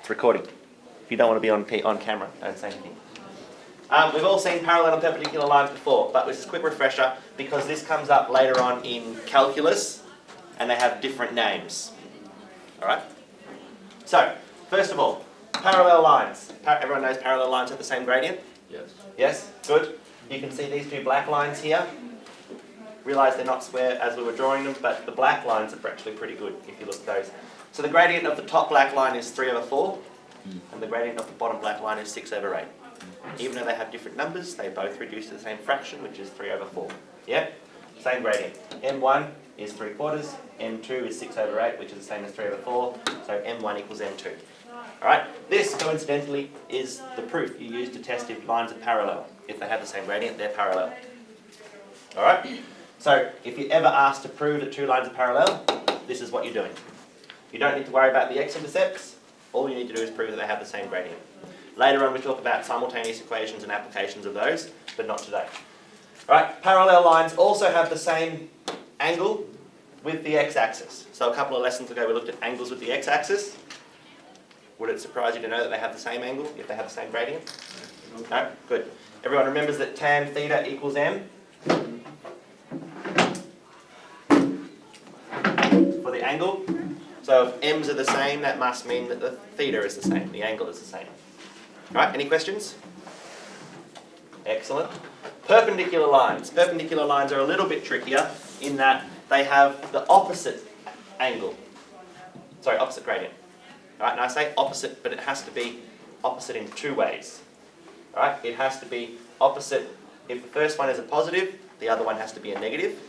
It's recording. If you don't want to be on camera, don't say anything. We've all seen parallel and perpendicular lines before, but this is a quick refresher because this comes up later on in calculus and they have different names. Alright? So, first of all, parallel lines. Everyone knows parallel lines have the same gradient? Yes. Yes? Good. You can see these two black lines here. Realise they're not square as we were drawing them, but the black lines are actually pretty good if you look at those. So the gradient of the top black line is 3 over 4, and the gradient of the bottom black line is 6 over 8. Even though they have different numbers, they both reduce to the same fraction, which is 3 over 4. Yeah? Same gradient. M1 is 3/4, M2 is 6 over 8, which is the same as 3 over 4, so M1 equals M2. Alright? This, coincidentally, is the proof you use to test if lines are parallel. If they have the same gradient, they're parallel. Alright? So, if you're ever asked to prove that two lines are parallel, this is what you're doing. You don't need to worry about the x-intercepts. All you need to do is prove that they have the same gradient. Later on we talk about simultaneous equations and applications of those, but not today. Right? Parallel lines also have the same angle with the x-axis. So a couple of lessons ago we looked at angles with the x-axis. Would it surprise you to know that they have the same angle if they have the same gradient? No? Good. Everyone remembers that tan theta equals m? For the angle. So if m's are the same, that must mean that the theta is the same, the angle is the same. Right, any questions? Excellent. Perpendicular lines. Perpendicular lines are a little bit trickier in that they have the opposite angle. Sorry, opposite gradient. Alright, now I say opposite, but it has to be opposite in two ways. Alright, it has to be opposite, if the first one is a positive, the other one has to be a negative.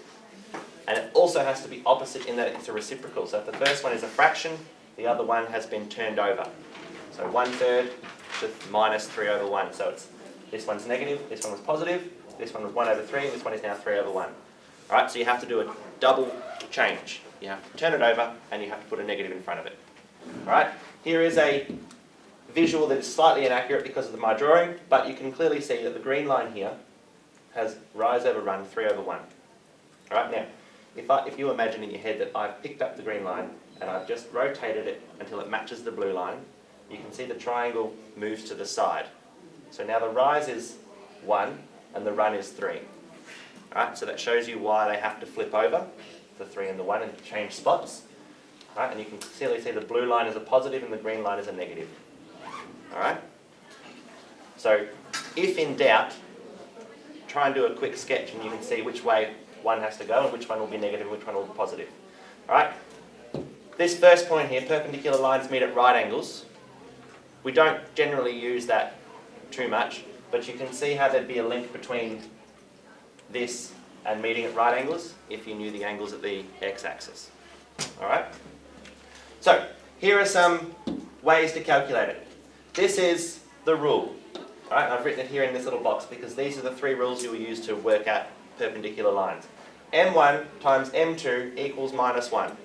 And it also has to be opposite in that it's a reciprocal. So if the first one is a fraction, the other one has been turned over. So 1/3 to minus 3 over 1. So it's this one's negative, this one was positive, this one was 1 over 3, and this one is now 3 over 1. Alright, so you have to do a double change. You have to turn it over and you have to put a negative in front of it. Alright, here is a visual that is slightly inaccurate because of my drawing, but you can clearly see that the green line here has rise over run 3 over 1. Alright, now, if you imagine in your head that I've picked up the green line and I've just rotated it until it matches the blue line, you can see the triangle moves to the side. So now the rise is 1 and the run is 3. Alright, so that shows you why they have to flip over, the 3 and the 1, and change spots. Alright, and you can clearly see the blue line is a positive and the green line is a negative. Alright? So, if in doubt, try and do a quick sketch and you can see which way one has to go and which one will be negative and which one will be positive. Alright? This first point here, perpendicular lines meet at right angles. We don't generally use that too much, but you can see how there'd be a link between this and meeting at right angles if you knew the angles at the x-axis. Alright? So, here are some ways to calculate it. This is the rule. Alright, I've written it here in this little box because these are the 3 rules you will use to work out perpendicular lines. M1 times M2 equals minus 1.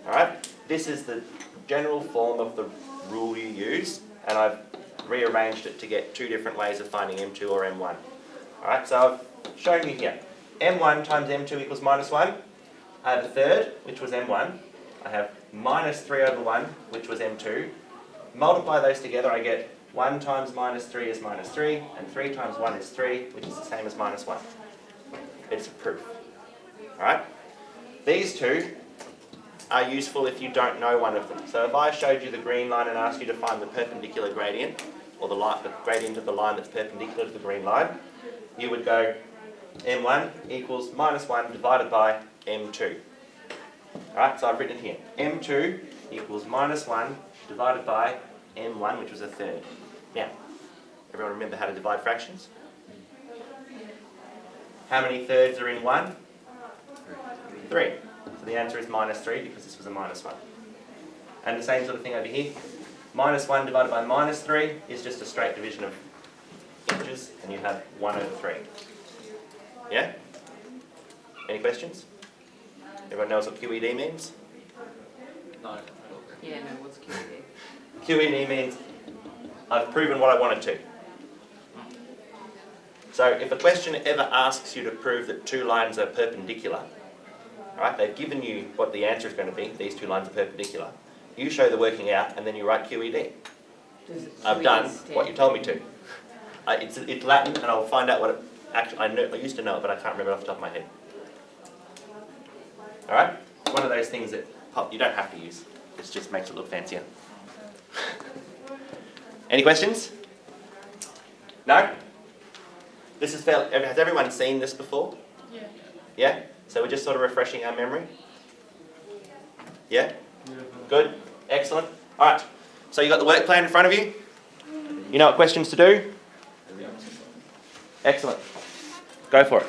Alright, this is the general form of the rule you use, and I've rearranged it to get 2 different ways of finding M2 or M1. Alright, so I've shown you here. M1 times M2 equals minus 1. I have a third, which was M1. I have minus 3 over 1, which was M2. Multiply those together, I get 1 times minus 3 is minus 3, and 3 times 1 is 3, which is the same as minus 1. It's a proof. Alright? These two are useful if you don't know one of them. So if I showed you the green line and asked you to find the perpendicular gradient, or the gradient of the line that's perpendicular to the green line, you would go M1 equals minus 1 divided by M2. Alright, so I've written it here. M2 equals minus 1 divided by M1, which was a third. Now, everyone remember how to divide fractions? How many thirds are in 1? 3. So the answer is minus 3 because this was a minus 1. And the same sort of thing over here. Minus 1 divided by minus 3 is just a straight division of integers, and you have 1 over 3. Yeah? Any questions? Everyone knows what QED means? No. Yeah, no, what's QED? QED means I've proven what I wanted to. So if a question ever asks you to prove that 2 lines are perpendicular, right, they've given you what the answer is going to be, these 2 lines are perpendicular. You show the working out, and then you write QED. Does I've QED done stand what you told me to. It's Latin, and I'll find out what it actually. I used to know it, but I can't remember off the top of my head. All right, it's one of those things that you don't have to use. It just makes it look fancier. Any questions? No? This is fair. Has everyone seen this before? Yeah. Yeah? So we're just sort of refreshing our memory? Yeah? Good? Excellent. All right. So you got the work plan in front of you? You know what questions to do? Excellent. Go for it.